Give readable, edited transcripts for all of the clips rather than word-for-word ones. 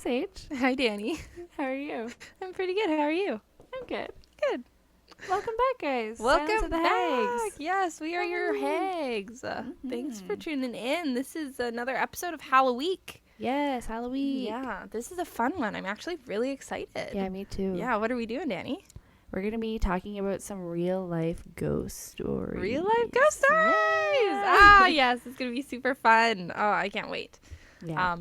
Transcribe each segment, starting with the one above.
Sage. Hi, Danny. How are you? I'm pretty good. How are you? I'm good. Good. Welcome back, guys. Silence Welcome of the back. Hags. Yes, we are your hags. Thanks for tuning in. This is another episode of Halloweek. Yes, Halloween. Yeah, this is a fun one. I'm actually really excited. Yeah, me too. Yeah, what are we doing, Danny? We're going to be talking about some real life ghost stories. Real life ghost stories. Yeah. Yes, it's going to be super fun. Oh, I can't wait. Yeah.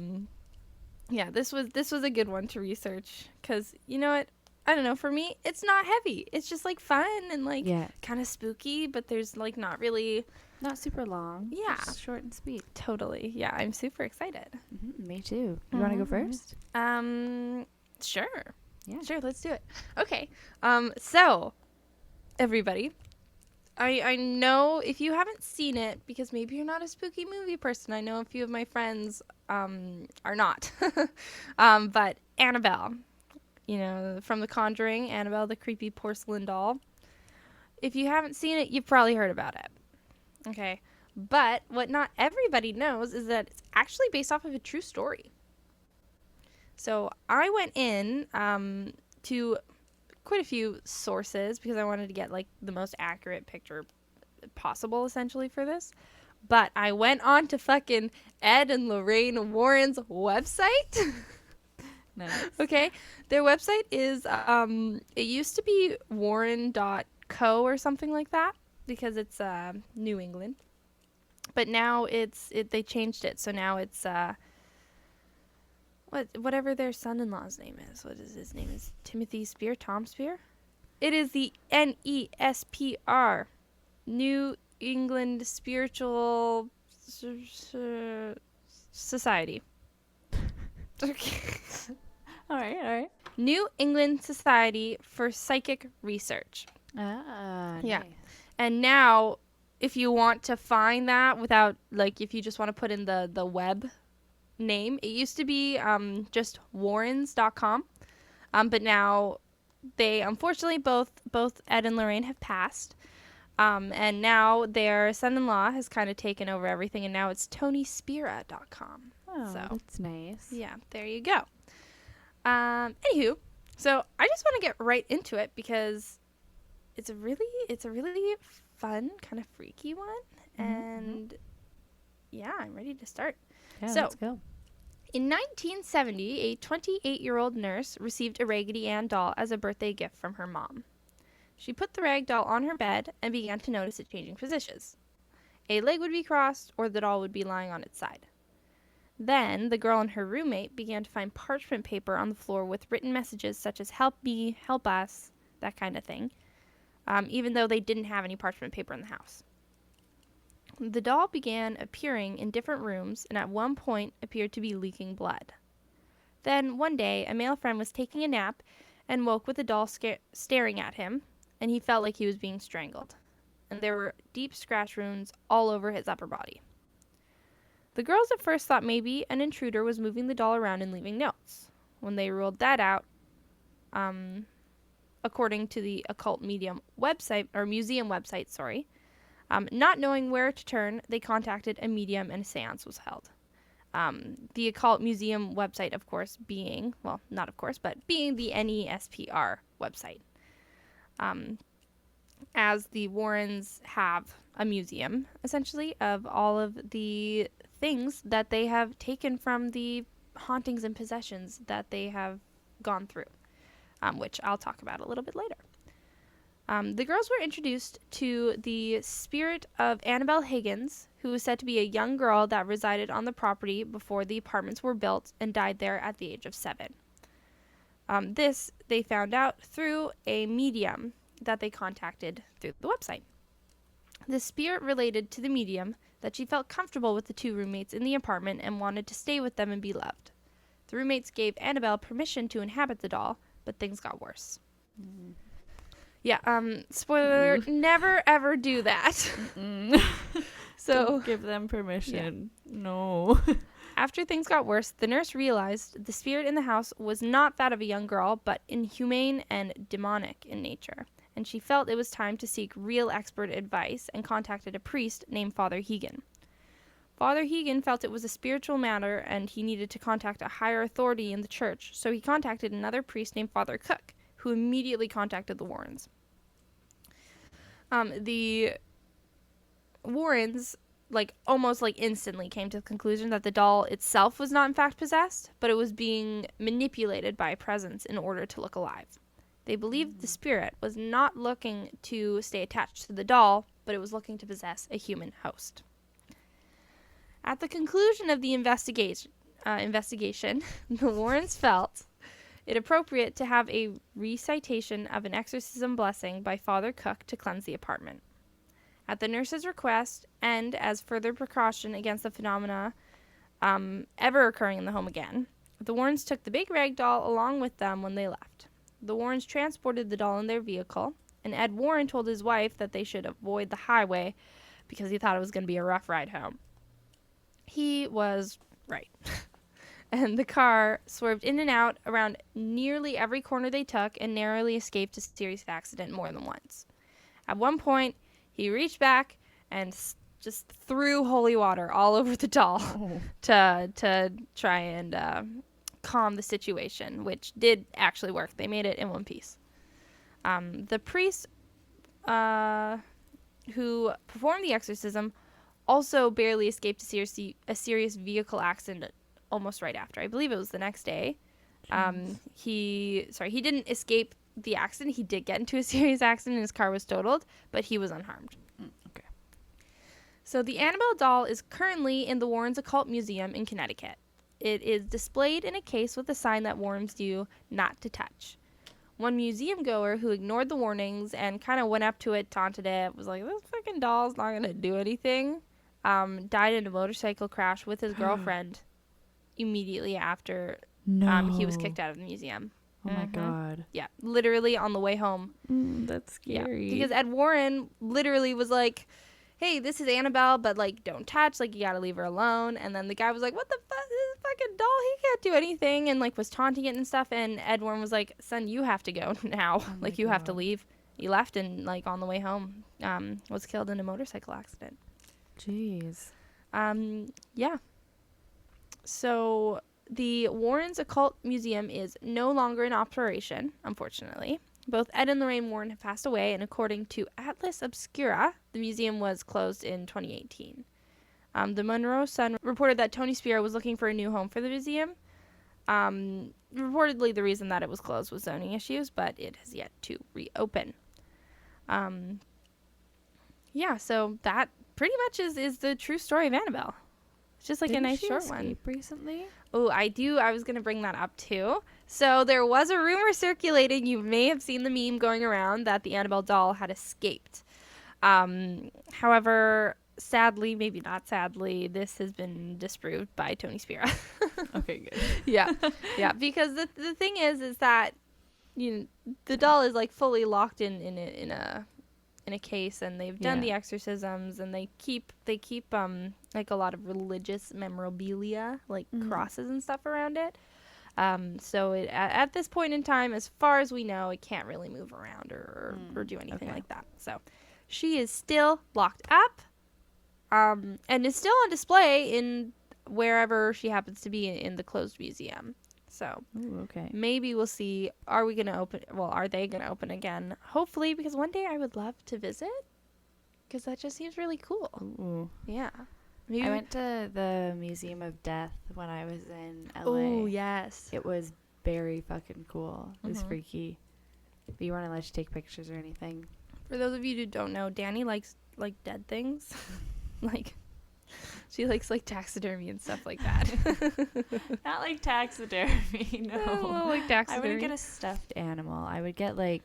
Yeah, this was a good one to research cuz you know what? I don't know, for me, it's not heavy. It's just like fun and like kind of spooky, but there's like not really Not super long. Yeah. Just short and sweet. Totally. Yeah, I'm super excited. Me too. You want to go first? Sure. Yeah. Sure, let's do it. Okay. So everybody, I know if you haven't seen it, because maybe you're not a spooky movie person. I know a few of my friends are not. But Annabelle, you know, from The Conjuring, Annabelle, the creepy porcelain doll. If you haven't seen it, you've probably heard about it. Okay. But what not everybody knows is that it's actually based off of a true story. So I went in to quite a few sources because I wanted to get like the most accurate picture possible essentially for this. But I went on to fucking Ed and Lorraine Warren's website. Nice. Okay. Their website is it used to be warren.co or something like that because it's New England. But now they changed it. So now it's whatever their son-in-law's name is. What is his name? Is Timothy Spear? Tom Spear? It is the NESPR, New England Spiritual Society. Okay. All right. New England Society for Psychic Research. Ah, Yeah. nice. And now, if you want to find that without, like, if you just want to put in the web name, it used to be just warrens.com. But now they, unfortunately, both Ed and Lorraine have passed. And now their son-in-law has kind of taken over everything, and now it's tonyspira.com. Oh, So, that's nice. yeah, there you go. Anywho, so I just want to get right into it because it's a really fun, kind of freaky one. And yeah, I'm ready to start. Yeah, So, let's go. In 1970, a 28-year-old nurse received a Raggedy Ann doll as a birthday gift from her mom. She put the rag doll on her bed and began to notice it changing positions. A leg would be crossed or the doll would be lying on its side. Then, the girl and her roommate began to find parchment paper on the floor with written messages such as "help me," "help us," that kind of thing, even though they didn't have any parchment paper in the house. The doll began appearing in different rooms and at one point appeared to be leaking blood. Then, one day, a male friend was taking a nap and woke with the doll staring at him, and he felt like he was being strangled. And there were deep scratch wounds all over his upper body. The girls at first thought maybe an intruder was moving the doll around and leaving notes. When they ruled that out, according to the occult museum website, not knowing where to turn, they contacted a medium and a seance was held. The occult museum website, of course, being the NESPR website. As the Warrens have a museum, essentially, of all of the things that they have taken from the hauntings and possessions that they have gone through, which I'll talk about a little bit later. The girls were introduced to the spirit of Annabelle Higgins, who was said to be a young girl that resided on the property before the apartments were built and died there at the age of 7. This they found out through a medium that they contacted through the website. The spirit related to the medium that she felt comfortable with the two roommates in the apartment and wanted to stay with them and be loved. The roommates gave Annabelle permission to inhabit the doll, but things got worse. Yeah, spoiler, never ever do that. So don't give them permission. Yeah. No. After things got worse, the nurse realized the spirit in the house was not that of a young girl, but inhumane and demonic in nature. And she felt it was time to seek real expert advice and contacted a priest named Father Hegan. Father Hegan felt it was a spiritual matter and he needed to contact a higher authority in the church, so he contacted another priest named Father Cook, who immediately contacted the Warrens. The Warrens, almost instantly came to the conclusion that the doll itself was not in fact possessed, but it was being manipulated by a presence in order to look alive. They believed the spirit was not looking to stay attached to the doll, but it was looking to possess a human host. At the conclusion of the investigation, the Warrens felt it appropriate to have a recitation of an exorcism blessing by Father Cook to cleanse the apartment. At the nurse's request, and as further precaution against the phenomena ever occurring in the home again, the Warrens took the big rag doll along with them when they left. The Warrens transported the doll in their vehicle, and Ed Warren told his wife that they should avoid the highway because he thought it was going to be a rough ride home. He was right. And the car swerved in and out around nearly every corner they took and narrowly escaped a serious accident more than once. At one point, he reached back and just threw holy water all over the doll to try and calm the situation, which did actually work. They made it in one piece. The priest who performed the exorcism also barely escaped a serious vehicle accident almost right after. I believe it was the next day. He didn't escape the accident. He did get into a serious accident and his car was totaled, but he was unharmed. Okay. So the Annabelle doll is currently in the Warrens Occult Museum in Connecticut. It is displayed in a case with a sign that warns you not to touch. One museum goer who ignored the warnings and kind of went up to it, taunted it, was like, this fucking doll's not going to do anything, died in a motorcycle crash with his girlfriend immediately after he was kicked out of the museum. Oh my God. Yeah, literally on the way home. That's scary. Yeah, because Ed Warren literally was like, hey, this is Annabelle, but don't touch, you gotta leave her alone. And then the guy was like, what the fuck, this fucking doll, he can't do anything, and was taunting it and stuff. And Ed Warren was like, son, you have to go now. You have to leave. He left and on the way home was killed in a motorcycle accident. Jeez. Yeah. So the Warrens Occult Museum is no longer in operation, unfortunately. Both Ed and Lorraine Warren have passed away, and according to Atlas Obscura, the museum was closed in 2018. The Monroe Sun reported that Tony Spira was looking for a new home for the museum. Reportedly, the reason that it was closed was zoning issues, but it has yet to reopen. Yeah, so that pretty much is the true story of Annabelle. It's just a nice short one. Recently? Oh, I was going to bring that up too. So there was a rumor circulating, you may have seen the meme going around, that the Annabelle doll had escaped. However, sadly, maybe not sadly, this has been disproved by Tony Spira. Okay, good. Yeah. Yeah, because the thing is that the doll is fully locked in a case, and they've done the exorcisms, and they keep a lot of religious memorabilia, crosses and stuff around it. So at this point in time, as far as we know, it can't really move around or do anything like that. So she is still locked up, and is still on display in wherever she happens to be in the closed museum. So maybe we'll see. Are they going to open again? Hopefully, because one day I would love to visit, because that just seems really cool. Ooh. Yeah. I went to the Museum of Death when I was in LA. Oh, yes. It was very fucking cool. It was freaky. But you weren't allowed to take pictures or anything. For those of you who don't know, Danny likes dead things. She likes taxidermy and stuff like that. Not taxidermy, no. Well, taxidermy. I wouldn't get a stuffed animal. I would get I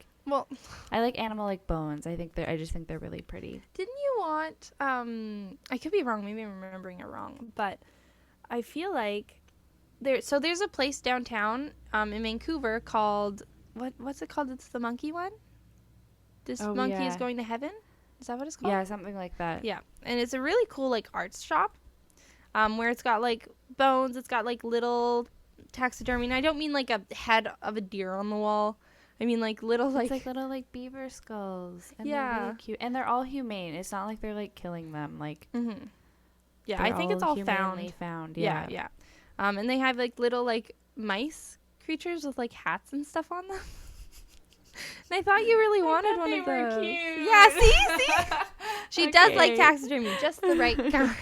like animal bones. I just think they're really pretty. Didn't you want I could be wrong, maybe I'm remembering it wrong, but I feel like there's a place downtown in Vancouver called what's it called? It's the monkey one? This monkey is going to heaven? Is that what it's called? Yeah, something like that. Yeah. And it's a really cool arts shop where it's got bones, it's got little taxidermy, and I don't mean a head of a deer on the wall. I mean little it's little beaver skulls, and they're really cute, and they're all humane. It's not they're killing them. Yeah, I think it's all found. Yeah. And they have like little like mice creatures with like hats and stuff on them. And I thought you really wanted one of those. Cute. Yeah, see? She does like taxidermy, just the right kind.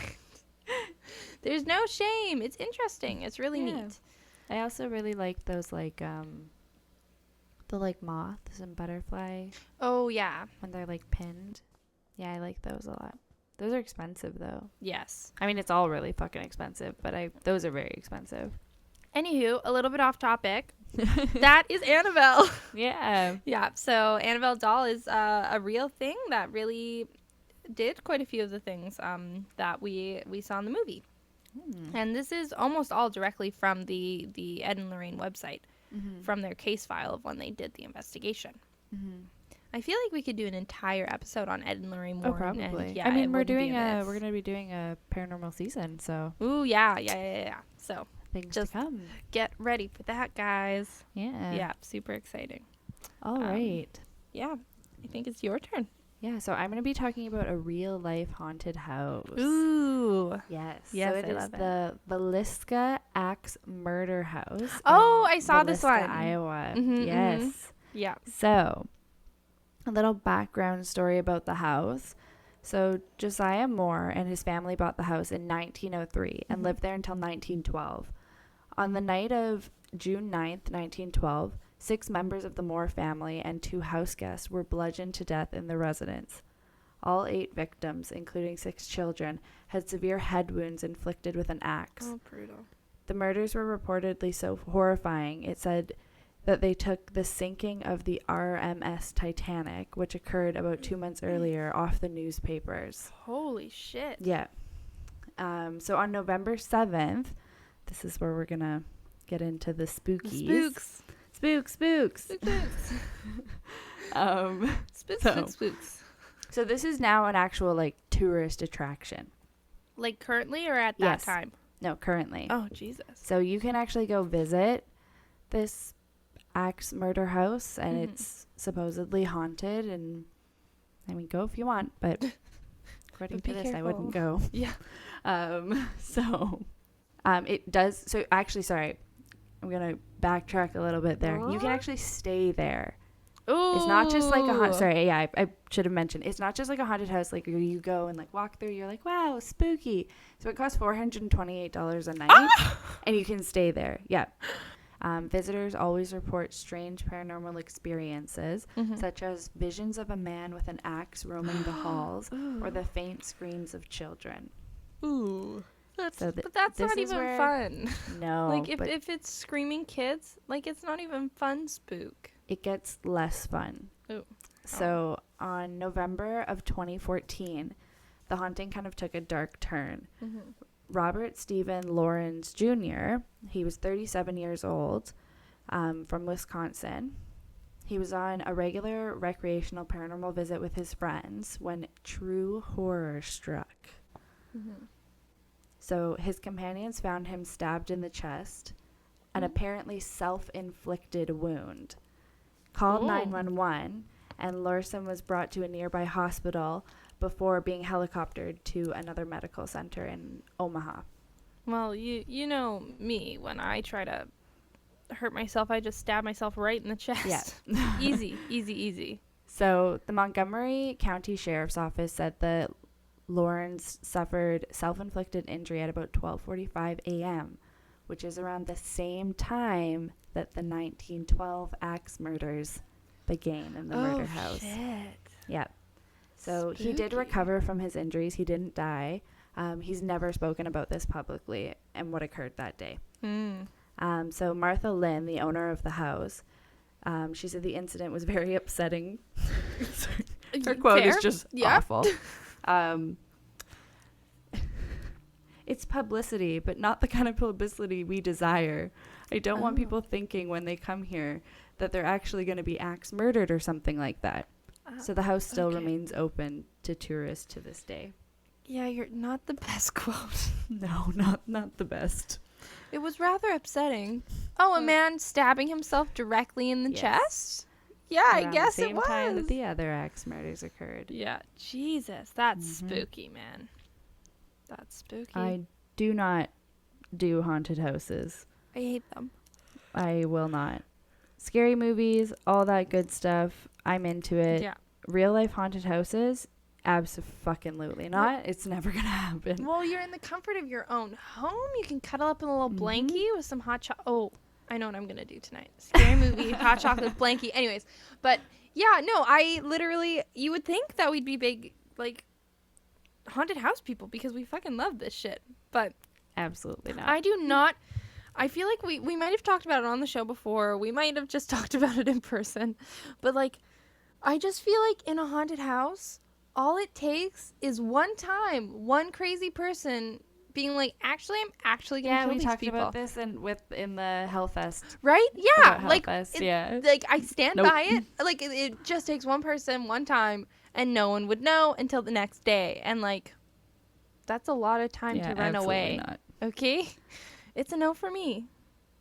There's no shame. It's interesting. It's really neat. I also really like those like the like moths and butterfly. Oh yeah. When they're like pinned. Yeah, I like those a lot. Those are expensive though. Yes. I mean, it's all really fucking expensive, but those are very expensive. Anywho, a little bit off topic. That is Annabelle. Yeah. Yeah. So Annabelle doll is a real thing that really did quite a few of the things that we saw in the movie. And this is almost all directly from the Ed and Lorraine website, from their case file of when they did the investigation. I feel like we could do an entire episode on Ed and Lorraine Warren. Oh, probably. And, yeah, I mean, we're going to be doing a paranormal season, so. Ooh, yeah. So things just to come. Get ready for that, guys. Yeah. Yeah, super exciting. All right. Yeah, I think it's your turn. Yeah, so I'm going to be talking about a real life haunted house. Ooh. Yes. Yes, so it is the Villisca Axe Murder House. Oh, I saw this one. Iowa. Yes. Yeah. So, a little background story about the house. So, Josiah Moore and his family bought the house in 1903 and lived there until 1912. On the night of June 9th, 1912, 6 members of the Moore family and 2 house guests were bludgeoned to death in the residence. All 8 victims, including 6 children, had severe head wounds inflicted with an axe. Oh, brutal. The murders were reportedly so horrifying, it said that they took the sinking of the RMS Titanic, which occurred about 2 months earlier, off the newspapers. Holy shit. Yeah. So on November 7th, this is where we're going to get into the spookies. Spooks. Spooks. Spooks. So this is now an actual like tourist attraction. Like currently or at that time? No, currently. Oh, Jesus. So you can actually go visit this axe murder house, and it's supposedly haunted, and I mean, go if you want, but according to this, careful. I wouldn't go. Yeah. It does. So actually, sorry, I'm gonna backtrack a little bit there. You can actually stay there. Ooh. It's not just like I should have mentioned. It's not just like a haunted house, like where you go and like walk through. You're like, wow, spooky. So it costs $428 a night, and you can stay there. Yeah. Visitors always report strange paranormal experiences, such as visions of a man with an axe roaming the halls, or the faint screams of children. Ooh. But that's not even fun. No. Like, if it's screaming kids, like, it's not even fun spook. It gets less fun. Ooh. So, on November of 2014, the haunting kind of took a dark turn. Robert Stephen Lawrence Jr., he was 37 years old, from Wisconsin. He was on a regular recreational paranormal visit with his friends when true horror struck. So his companions found him stabbed in the chest, an apparently self-inflicted wound. Called 911, and Larson was brought to a nearby hospital before being helicoptered to another medical center in Omaha. Well, you know me. When I try to hurt myself, I just stab myself right in the chest. Yeah. Easy. So the Montgomery County Sheriff's Office said that Lawrence suffered self-inflicted injury at about 12:45 a.m., which is around the same time that the 1912 axe murders began in the murder house. Oh, shit. Yeah. So Spooky. He did recover from his injuries. He didn't die. He's never spoken about this publicly and what occurred that day. So Martha Lynn, the owner of the house, she said the incident was very upsetting. Her quote is just awful. It's publicity, but not the kind of publicity we desire. I don't want people thinking when they come here that they're actually going to be axe murdered or something like that. So the house still remains open to tourists to this day. Yeah, you're not the best quote. No, not the best. It was rather upsetting. Oh, a man stabbing himself directly in the chest? Yeah, I guess it was. The same time that the other axe murders occurred. Yeah, Jesus, that's spooky, man. That's spooky. I do not do haunted houses. I hate them. I will not. Scary movies, all that good stuff. I'm into it. Yeah. Real life haunted houses, absolutely not. It's never gonna happen. Well, you're in the comfort of your own home. You can cuddle up in a little blankie with some hot chocolate. Oh, I know what I'm gonna do tonight. Scary movie, hot chocolate blankie. Anyways, but yeah, no, I literally, you would think that we'd be big, like, haunted house people because we fucking love this shit. But Absolutely not. I do not. I feel like we might have talked about it on the show before. We might have just talked about it in person. But, like, I just feel like in a haunted house, all it takes is one crazy person being like, actually, I'm actually going to kill we these talked people. about this in the Hellfest. Right? Yeah. About Like, Hellfest, yeah. like, I stand Nope. by it. Like, it just takes one person, one time, and no one would know until the next day. And, like, that's a lot of time to run away. Not. Okay? It's a no for me.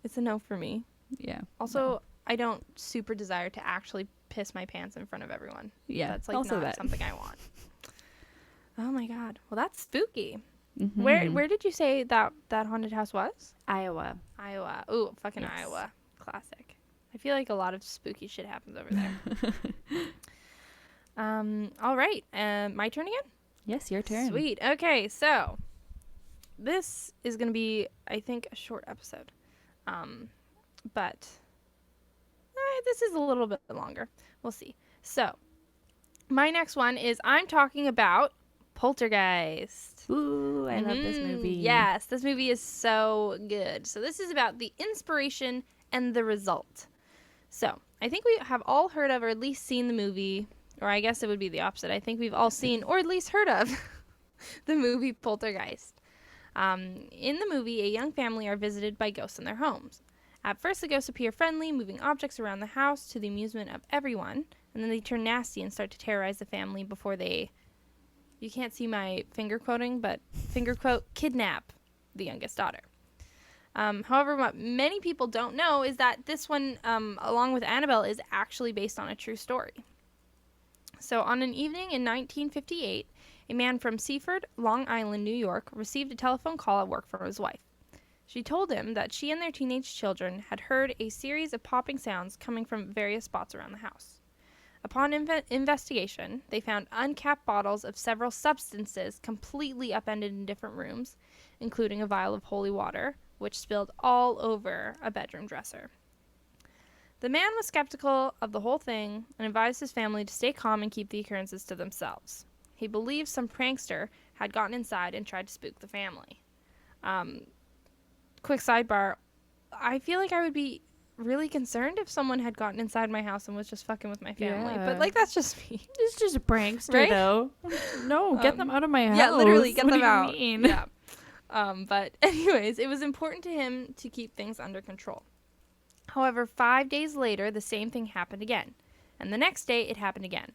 It's a no for me. Yeah. Also, no. I don't super desire to actually piss my pants in front of everyone. Yeah. That's, like, also not something I want. Oh, my God. Well, that's spooky. Mm-hmm. Where did you say that haunted house was? Iowa. Iowa. Ooh, fucking Yes. Iowa. Classic. I feel like a lot of spooky shit happens over there. All right. My turn again? Yes, your turn. Sweet. Okay, so this is going to be, I think, a short episode. But this is a little bit longer. We'll see. So, my next one is I'm talking about Poltergeist. Ooh, I love this movie. Yes, this movie is so good. So this is about the inspiration and the result. So I think we have all heard of or at least seen the movie, or I guess it would be the opposite. I think we've all seen or at least heard of the movie Poltergeist. In the movie, a young family are visited by ghosts in their homes. At first, the ghosts appear friendly, moving objects around the house to the amusement of everyone, and then they turn nasty and start to terrorize the family before they... You can't see my finger quoting, but finger quote, kidnap the youngest daughter. However, what many people don't know is that this one, along with Annabelle, is actually based on a true story. So on an evening in 1958, a man from Seaford, Long Island, New York, received a telephone call at work from his wife. She told him that she and their teenage children had heard a series of popping sounds coming from various spots around the house. Upon investigation, they found uncapped bottles of several substances completely upended in different rooms, including a vial of holy water, which spilled all over a bedroom dresser. The man was skeptical of the whole thing and advised his family to stay calm and keep the occurrences to themselves. He believed some prankster had gotten inside and tried to spook the family. Quick sidebar, I feel like I would be really concerned if someone had gotten inside my house and was just fucking with my family. Yeah. But, like, that's just me. It's just a prankster, Right? though. No, get them out of my house. Yeah, literally, get What them do you out. mean? Yeah. But anyways, it was important to him to keep things under control. However, 5 days later, the same thing happened again. And the next day, it happened again.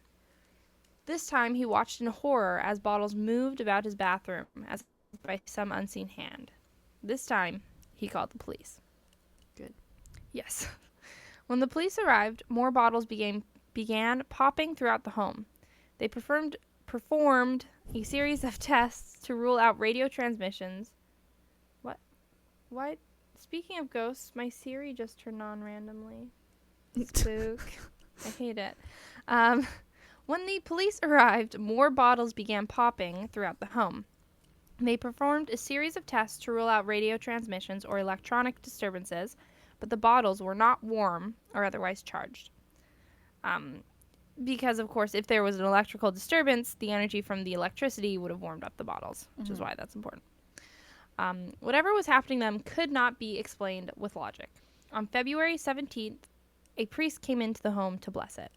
This time, he watched in horror as bottles moved about his bathroom as by some unseen hand. This time, he called the police. Good. Yes. When the police arrived, more bottles began popping throughout the home. They performed a series of tests to rule out radio transmissions. What? Speaking of ghosts, my Siri just turned on randomly. Spook. I hate it. When the police arrived, more bottles began popping throughout the home. They performed a series of tests to rule out radio transmissions or electronic disturbances, but the bottles were not warm or otherwise charged. Because, of course, if there was an electrical disturbance, the energy from the electricity would have warmed up the bottles, which is why that's important. Whatever was happening to them could not be explained with logic. On February 17th, a priest came into the home to bless it.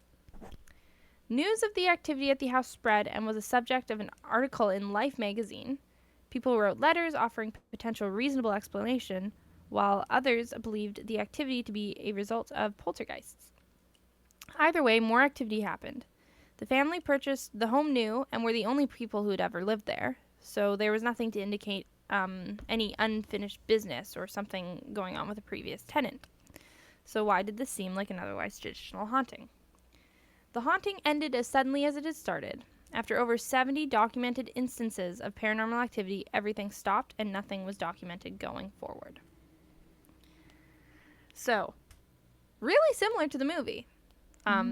News of the activity at the house spread and was a subject of an article in Life magazine. People wrote letters offering potential reasonable explanation, while others believed the activity to be a result of poltergeists. Either way, more activity happened. The family purchased the home new and were the only people who had ever lived there, so there was nothing to indicate any unfinished business or something going on with a previous tenant. So why did this seem like an otherwise traditional haunting? The haunting ended as suddenly as it had started. After over 70 documented instances of paranormal activity, everything stopped and nothing was documented going forward. So, really similar to the movie. I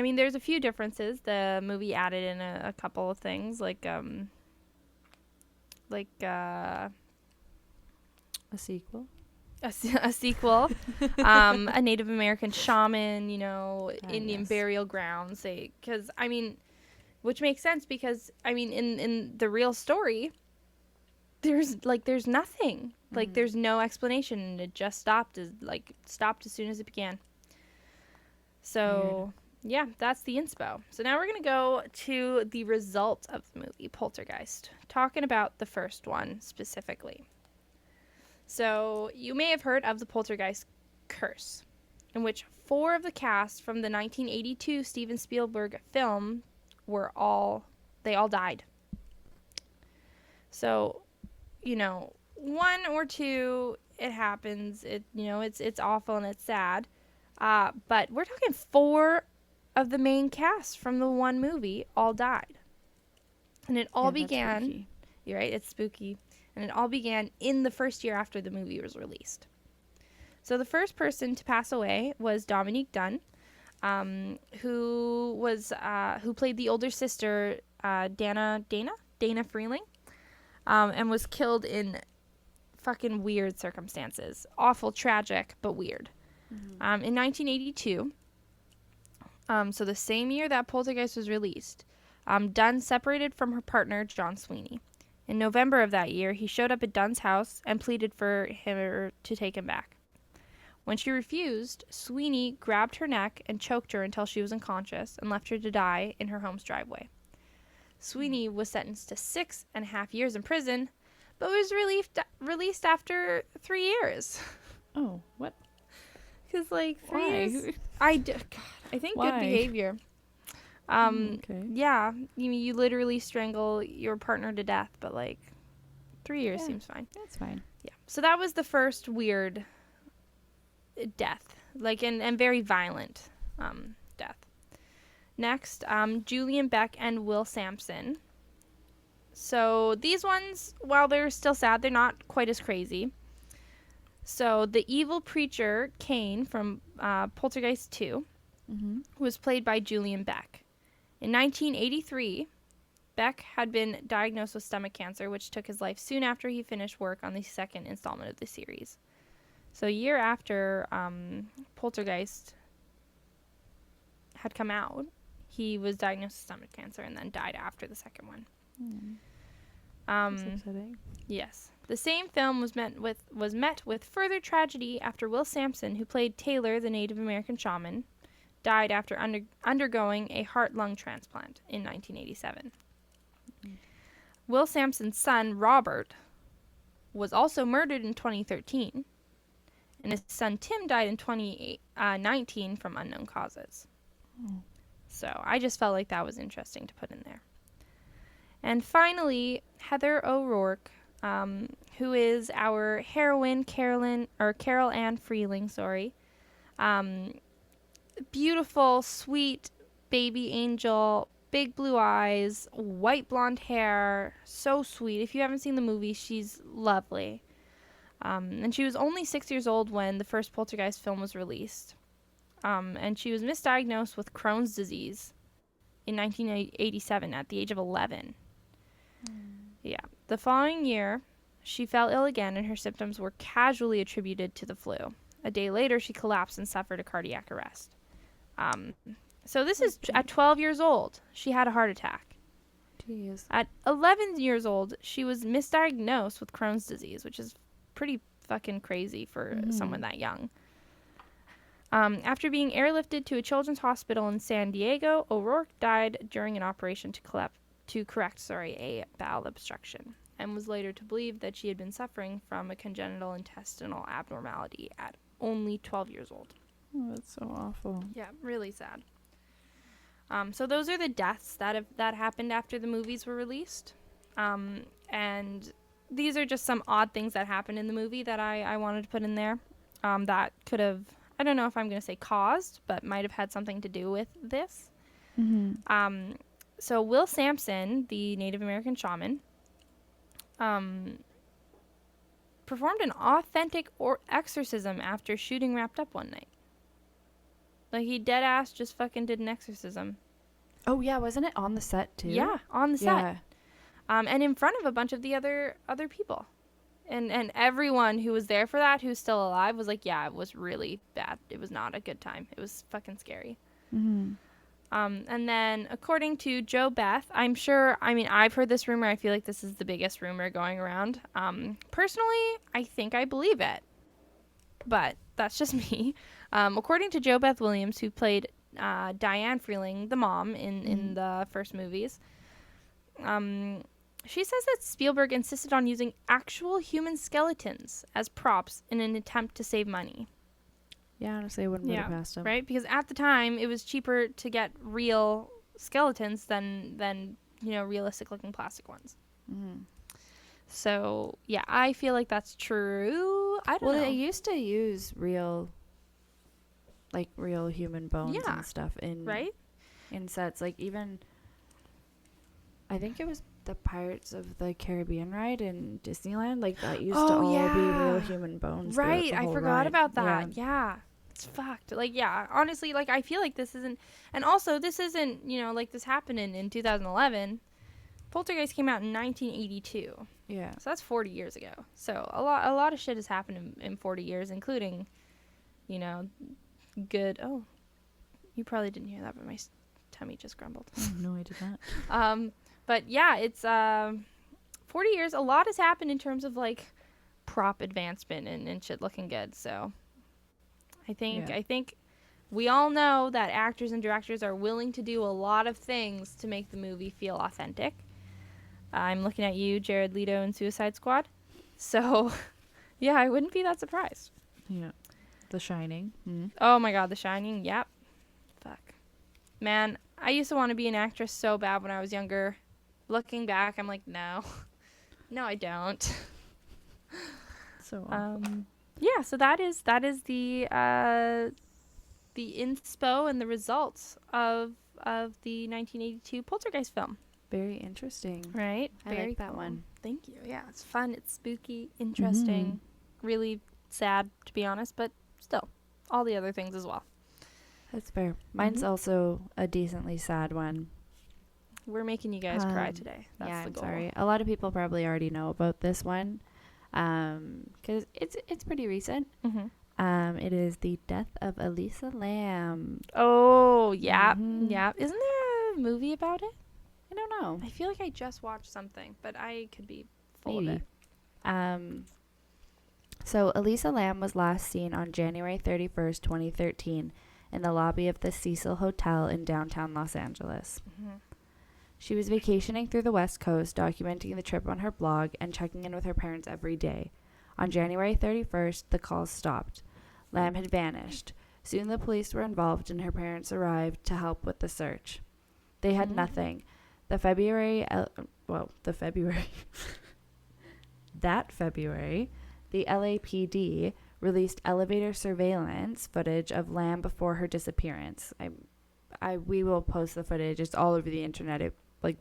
mean, there's a few differences. The movie added in a couple of things, like A sequel. a sequel, a Native American shaman, Indian Yes. burial grounds. Which makes sense because, in the real story, there's nothing. Like, there's no explanation, and it just stopped as soon as it began. So, yeah, that's the inspo. So now we're going to go to the result of the movie, Poltergeist, talking about the first one specifically. So, you may have heard of the Poltergeist curse, in which 4 of the cast from the 1982 Steven Spielberg film they all died. So, 1 or 2, it happens. It's awful and it's sad. But we're talking 4 of the main cast from the one movie all died. And it all began... Spooky. You're right, it's spooky. And it all began in the first year after the movie was released. So the first person to pass away was Dominique Dunne, who played the older sister, Dana Freeling, and was killed in fucking weird circumstances. Awful, tragic, but weird. In 1982, so the same year that Poltergeist was released, Dunn separated from her partner, John Sweeney. In November of that year, he showed up at Dunn's house and pleaded for her to take him back. When she refused, Sweeney grabbed her neck and choked her until she was unconscious and left her to die in her home's driveway. Sweeney was sentenced to 6.5 years in prison, but was released after 3 years. Oh, what? Because, 3 Why? years... I think Why? good behavior. Okay. Yeah, you literally strangle your partner to death, but, 3 years seems fine. That's fine. Yeah. So that was the first weird death, and very violent death. Next, Julian Beck and Will Sampson. So these ones, while they're still sad, they're not quite as crazy. So the evil preacher, Kane, from Poltergeist 2, was played by Julian Beck. In 1983, Beck had been diagnosed with stomach cancer, which took his life soon after he finished work on the second installment of the series. So a year after Poltergeist had come out, he was diagnosed with stomach cancer and then died after the second one. That's upsetting. Yes. The same film was met with further tragedy after Will Sampson, who played Taylor, the Native American shaman, died after undergoing a heart-lung transplant in 1987. Will Sampson's son, Robert, was also murdered in 2013, and his son, Tim, died in 2019 from unknown causes. So I just felt like that was interesting to put in there. And finally, Heather O'Rourke, who is our heroine, Carol Ann Freeling, beautiful, sweet baby angel, big blue eyes, white blonde hair, so sweet. If you haven't seen the movie, she's lovely. And she was only 6 years old when the first Poltergeist film was released. And she was misdiagnosed with Crohn's disease in 1987 at the age of 11. Yeah. The following year, she fell ill again and her symptoms were casually attributed to the flu. A day later, she collapsed and suffered a cardiac arrest. So this is at 12 years old. She had a heart attack. Jeez. At 11 years old, she was misdiagnosed with Crohn's disease, which is pretty fucking crazy for someone that young. After being airlifted to a children's hospital in San Diego, O'Rourke died during an operation to correct a bowel obstruction, and was later to believe that she had been suffering from a congenital intestinal abnormality at only 12 years old. Oh, that's so awful. Yeah, really sad. So those are the deaths that happened after the movies were released. And these are just some odd things that happened in the movie that I wanted to put in there. That could have, I don't know if I'm going to say caused, but might have had something to do with this. So Will Sampson, the Native American shaman, performed an authentic exorcism after shooting wrapped up one night. Like, he dead ass just fucking did an exorcism. Oh yeah, wasn't it on the set too? Yeah, on the set. Yeah. And in front of a bunch of the other people. And everyone who was there for that, who's still alive, was like, yeah, it was really bad. It was not a good time. It was fucking scary. Mm-hmm. And then, according to Joe Beth, I've heard this rumor. I feel like this is the biggest rumor going around. Personally, I think I believe it. But that's just me. According to Joe Beth Williams, who played Diane Freeling, the mom, in the first movies, she says that Spielberg insisted on using actual human skeletons as props in an attempt to save money. Yeah, honestly, I wouldn't put it past him. Right? Because at the time, it was cheaper to get real skeletons than realistic-looking plastic ones. Mm-hmm. So, yeah, I feel like that's true. I don't know. Well, they used to use real human bones and stuff in sets. Like, even, I think it was the Pirates of the Caribbean ride in Disneyland. Like, that used to all be real human bones. Right, I forgot about that. Yeah. It's fucked. Like, yeah, honestly, like, I feel like this isn't, and also, this isn't, like, this happened in 2011. Poltergeist came out in 1982. Yeah. So that's 40 years ago. So a lot of shit has happened in 40 years, including, oh, you probably didn't hear that, but my tummy just grumbled. Oh, no, I did not. But yeah, it's 40 years. A lot has happened in terms of, like, prop advancement and shit looking good. So I think we all know that actors and directors are willing to do a lot of things to make the movie feel authentic. I'm looking at you, Jared Leto in Suicide Squad. So, yeah, I wouldn't be that surprised. Yeah. The Shining. Mm-hmm. Oh my God, The Shining. Yep. Fuck. Man, I used to want to be an actress so bad when I was younger. Looking back, I'm like, no. No, I don't. So yeah, so that is the inspo and the results of the 1982 Poltergeist film. Very interesting. Right? I like that one. Thank you. Yeah, it's fun. It's spooky, interesting, really sad, to be honest, but still, all the other things as well. That's fair. Mine's also a decently sad one. We're making you guys cry today. That's the goal. Sorry. A lot of people probably already know about this one, because it's pretty recent. Mm-hmm. It is the death of Elisa Lam. Oh, yeah. Yeah. Isn't there a movie about it? I don't know. I feel like I just watched something, but I could be full of it. So Elisa Lam was last seen on January 31st, 2013 in the lobby of the Cecil Hotel in downtown Los Angeles. Mm-hmm. She was vacationing through the West Coast, documenting the trip on her blog and checking in with her parents every day. On January 31st, the calls stopped. Lam had vanished. Soon the police were involved and her parents arrived to help with the search. They had nothing. That February, the LAPD released elevator surveillance footage of Lam before her disappearance. We will post the footage. It's all over the internet. It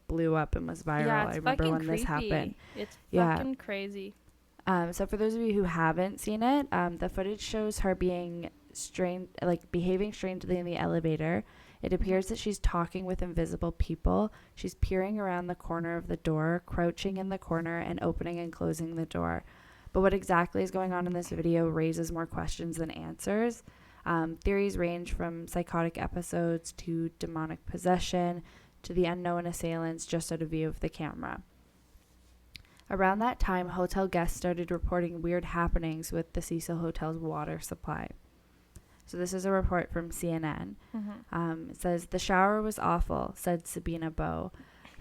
blew up and was viral. Yeah, it's I remember when creepy. This happened. It's fucking crazy. So for those of you who haven't seen it, the footage shows her being behaving strangely in the elevator. It appears that she's talking with invisible people. She's peering around the corner of the door, crouching in the corner, and opening and closing the door. But what exactly is going on in this video raises more questions than answers. Theories range from psychotic episodes to demonic possession to the unknown assailants just out of view of the camera. Around that time, hotel guests started reporting weird happenings with the Cecil Hotel's water supply. So this is a report from CNN. It says, "The shower was awful," said Sabina Bowe,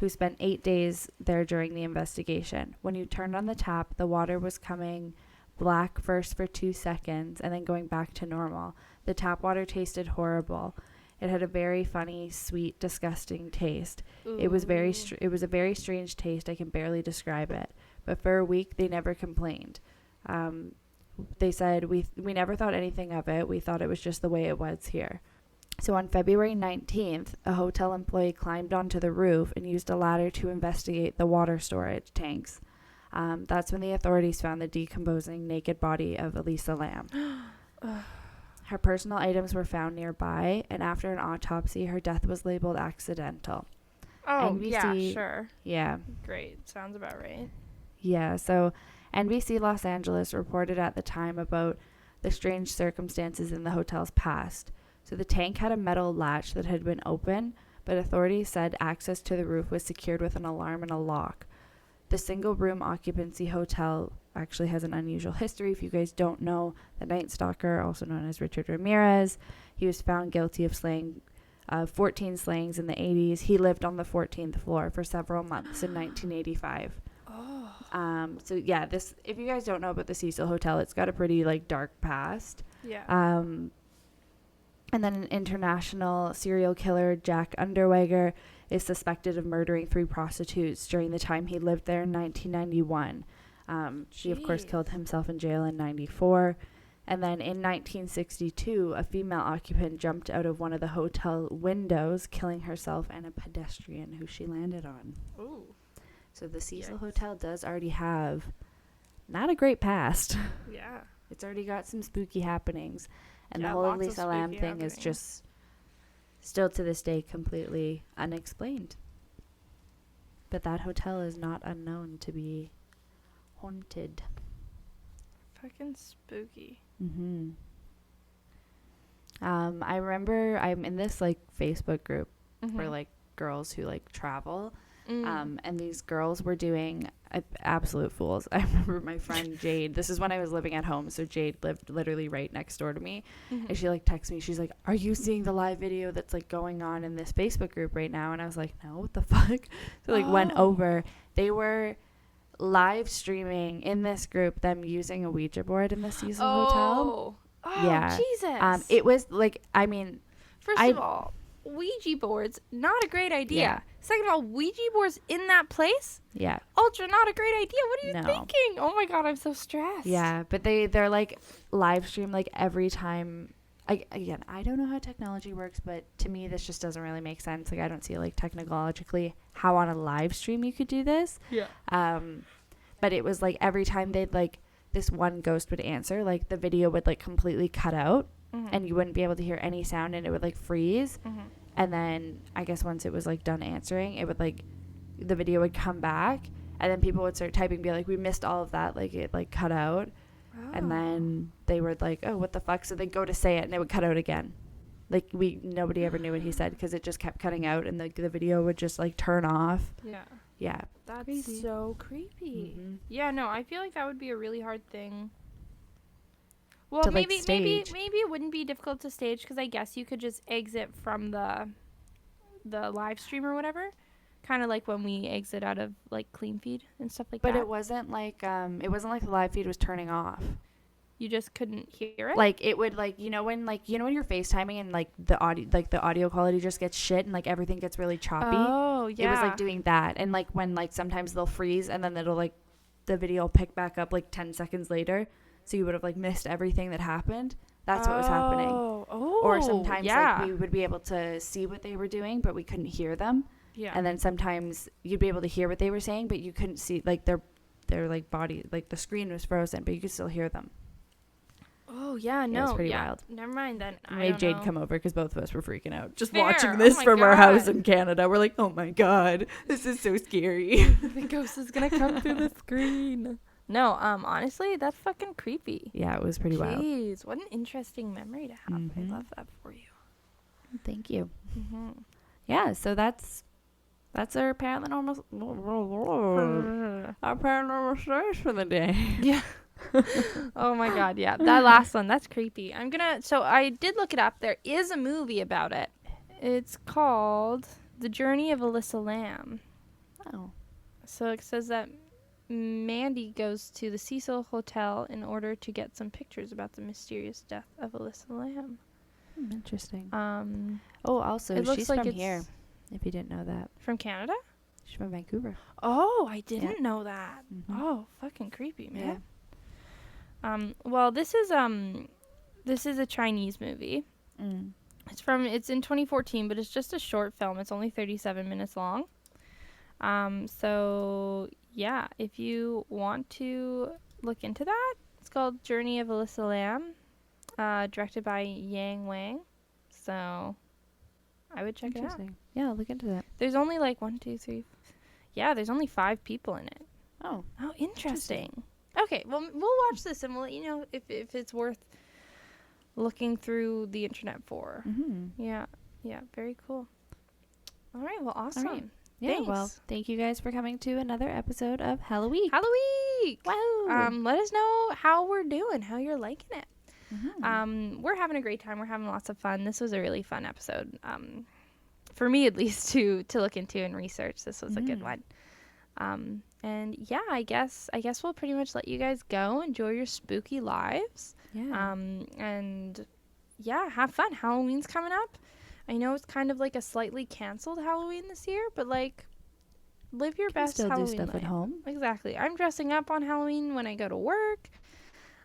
who spent 8 days there during the investigation. "When you turned on the tap, the water was coming black first for 2 seconds and then going back to normal. The tap water tasted horrible. It had a very funny, sweet, disgusting taste. It was a very strange taste. I can barely describe it. But for a week, they never complained. They said, we never thought anything of it. We thought it was just the way it was here." So on February 19th, a hotel employee climbed onto the roof and used a ladder to investigate the water storage tanks. That's when the authorities found the decomposing naked body of Elisa Lamb. Her personal items were found nearby, and after an autopsy, her death was labeled accidental. Oh, NBC, yeah, sure. Yeah. Great. Sounds about right. Yeah, so NBC Los Angeles reported at the time about the strange circumstances in the hotel's past. So the tank had a metal latch that had been open, but authorities said access to the roof was secured with an alarm and a lock. The single-room occupancy hotel actually has an unusual history. If you guys don't know, the Night Stalker, also known as Richard Ramirez, he was found guilty of slaying 14 slayings in the 80s. He lived on the 14th floor for several months in 1985. Oh. So yeah, this, if you guys don't know about the Cecil Hotel, it's got a pretty like dark past. Yeah. And then an international serial killer, Jack Underweger, is suspected of murdering 3 prostitutes during the time he lived there in 1991. He, of course, killed himself in jail in 94. And then in 1962, a female occupant jumped out of one of the hotel windows, killing herself and a pedestrian who she landed on. Ooh. So the Cecil Hotel does already have not a great past. Yeah. It's already got some spooky happenings. And Yeah, the whole lots of Elisa Lamb spooky thing is happenings. just still to this day completely unexplained. But that hotel is not unknown to be haunted. Fucking spooky. Mm-hmm. I remember I'm in this like Facebook group for like girls who like travel. And these girls were doing absolute fools. I remember my friend Jade, this is when I was living at home, so Jade lived literally right next door to me, and she like texted me, she's like, are you seeing the live video that's like going on in this Facebook group right now? And I was like, no, what the fuck? So like went over, they were live streaming in this group them using a Ouija board in the Cecil Hotel. Oh, Yeah. Jesus. It was like, I mean, First of all, Ouija boards, not a great idea. Yeah. Second of all, Ouija boards in that place? yeah. Ultra not a great idea. What are you No. thinking? Oh my God, I'm so stressed. Yeah, but they're like live stream like every time. Again, I don't know how technology works, but to me this just doesn't really make sense. Like I don't see like technologically how on a live stream you could do this. Yeah. But it was like every time they'd like this one ghost would answer, like the video would like completely cut out and you wouldn't be able to hear any sound and it would like freeze. And then I guess once it was like done answering, it would like the video would come back and then people would start typing, be like, we missed all of that, like it like cut out. And then they were like, oh, what the fuck? So they'd go to say it and it would cut out again. Like nobody ever knew what he said because it just kept cutting out and the video would just like turn off. Yeah. Yeah. That's Crazy. so creepy. Mm-hmm. Yeah, no, I feel like that would be a really hard thing. Well, To, like, maybe stage. it wouldn't be difficult to stage because I guess you could just exit from the live stream or whatever, kind of like when we exit out of like Clean Feed and stuff like that. But it wasn't like the live feed was turning off. You just couldn't hear it. Like it would like when you're FaceTiming and like the audio quality just gets shit and like everything gets really choppy. Oh yeah. It was like doing that, and like when like sometimes they'll freeze and then it'll like the video will pick back up like 10 seconds later, so you would have like missed everything that happened. That's what was happening. Oh. Or sometimes yeah. like we would be able to see what they were doing, but we couldn't hear them. Yeah. And then sometimes you'd be able to hear what they were saying, but you couldn't see like their like body, like the screen was frozen, but you could still hear them. Oh yeah, no, Yeah, it was pretty wild. Never mind then. I made Jade come over because both of us were freaking out just Fair. watching Oh this my from our house God. in Canada. We're like, oh my God, this is so scary. The ghost is gonna come through the screen. No, honestly, that's fucking creepy. Yeah, it was pretty wild. Jeez, what an interesting memory to have. Mhm. I love that for you. Thank you. Mm-hmm. Yeah, so that's our paranormal stories for the day. Yeah. Oh my God, yeah. That last one, that's creepy. So I did look it up. There is a movie about it. It's called The Journey of Alyssa Lamb. Oh, So it says that Mandy goes to the Cecil Hotel in order to get some pictures about the mysterious death of Alyssa Lamb. interesting. It Also, looks she's like from it's here. If you didn't know that, from Canada? she's from Vancouver. Oh, I didn't know that. Mhm. Oh, fucking creepy, Yeah. man. Well, this is a Chinese movie. Mm. It's in 2014, but it's just a short film. It's only 37 minutes long. So yeah, if you want to look into that, it's called Journey of Alyssa Lamb, directed by Yang Wang. So I would check it out. Interesting. Yeah, I'll look into that. There's only like 1, 2, 3. Yeah, there's only 5 people in it. Oh, Oh, interesting. Okay, well, we'll watch this and we'll let you know if it's worth looking through the internet for. Mm-hmm. Yeah, very cool. All right, well, awesome. All right. Yeah, Thanks. well, thank you guys for coming to another episode of Halloweek. Halloweek! Wow. Let us know how we're doing, how you're liking it. Mm-hmm. We're having a great time. We're having lots of fun. This was a really fun episode. For me, at least, to look into and research. This was a good one. And yeah, I guess we'll pretty much let you guys go. Enjoy your spooky lives. Yeah. And yeah, have fun. Halloween's coming up. I know it's kind of like a slightly canceled Halloween this year, but like, live your best still Halloween do stuff life. at home. Exactly. I'm dressing up on Halloween when I go to work.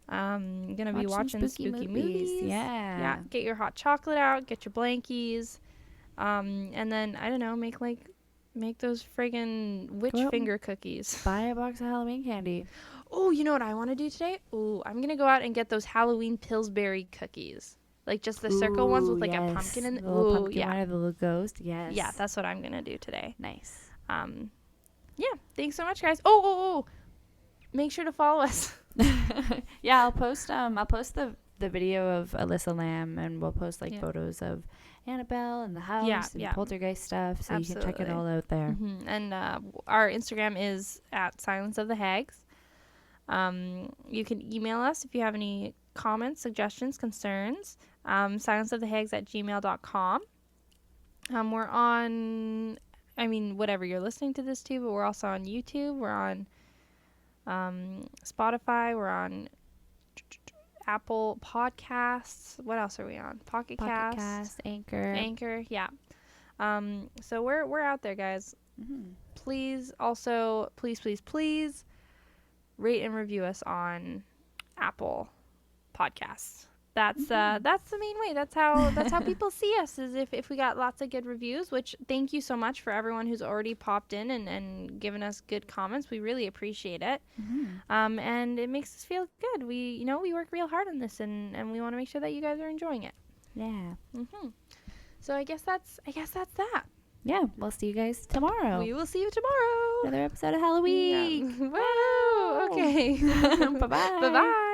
Gonna be watching spooky movies. Yeah. Get your hot chocolate out. Get your blankies. And then I don't know, make those friggin' witch finger cookies. Buy a box of Halloween candy. Oh, you know what I want to do today? Oh, I'm gonna go out and get those Halloween Pillsbury cookies. Like just the circle ones with like a pumpkin in the little pumpkin one or the little ghost. Yes. Yeah, that's what I'm gonna do today. Nice. Yeah, thanks so much, guys. Oh. Make sure to follow us. Yeah, I'll post the video of Alyssa Lamb, and we'll post like photos of Annabelle and the house and poltergeist stuff, so you can check it all out there. Mm-hmm. And our Instagram is at silenceofthehags. You can email us if you have any comments, suggestions, concerns. silenceofthehags@gmail.com. We're on, whatever you're listening to this to, but we're also on YouTube. We're on Spotify. We're on Apple Podcasts. What else are we on? Pocket Cast, Anchor. Yeah. So we're out there, guys. Mm-hmm. Please rate and review us on Apple Podcasts. That's the main way. That's how people see us, is if we got lots of good reviews, which thank you so much for everyone who's already popped in and given us good comments. We really appreciate it. Mm-hmm. And it makes us feel good. We work real hard on this, and we want to make sure that you guys are enjoying it. Yeah. Mm-hmm. So I guess that's that. Yeah, we'll see you guys tomorrow. We will see you tomorrow. Another episode of Halloween. Yeah. Woo! Okay. Bye-bye. Bye-bye.